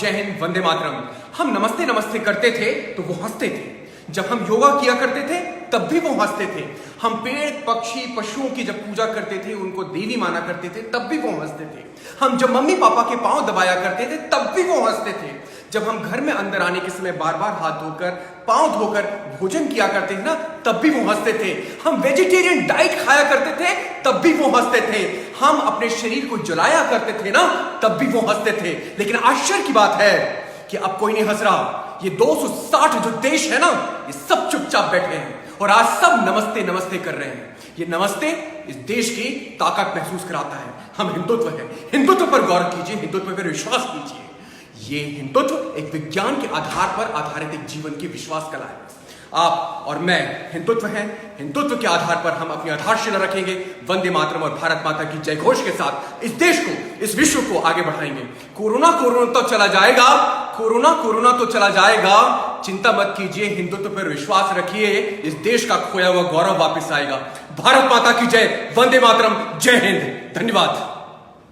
जय हिंद, वंदे मातरम। हम नमस्ते नमस्ते करते थे तो वो हंसते थे। जब हम योगा किया करते थे तब भी वो हंसते थे। हम पेड़ पक्षी पशुओं की जब पूजा करते थे, उनको देवी माना करते थे, तब भी वो हंसते थे। हम जब मम्मी पापा के पांव दबाया करते थे तब भी वो हंसते थे। जब हम घर में अंदर आने के समय बार बार हाथ धोकर पांव धोकर भोजन किया करते थे ना, तब भी वो हंसते थे। हम वेजिटेरियन डाइट खाया करते थे तब भी वो हंसते थे। हम अपने शरीर को जलाया करते थे ना, तब भी वो हंसते थे। लेकिन आश्चर्य की बात है कि अब कोई नहीं हंस रहा। ये 260 जो देश है ना, ये सब चुपचाप बैठे हैं और आज सब नमस्ते नमस्ते कर रहे हैं। ये नमस्ते इस देश की ताकत महसूस कराता है। हम हिंदुत्व है, हिंदुत्व पर गौर कीजिए, हिंदुत्व पर विश्वास कीजिए। ये हिंदुत्व एक विज्ञान के आधार पर आधारित एक जीवन की विश्वास कला है। आप और मैं हिंदुत्व हैं। हिंदुत्व के आधार पर हम अपनी आधारशिला रखेंगे। वंदे मातरम और भारत माता की जय घोष के साथ इस देश को, इस विश्व को आगे बढ़ाएंगे। कोरोना तो चला जाएगा, कोरोना तो चला जाएगा। चिंता मत कीजिए, हिंदुत्व पर विश्वास रखिए। इस देश का खोया हुआ गौरव वापस आएगा। भारत माता की जय, वंदे मातरम, जय हिंद। धन्यवाद।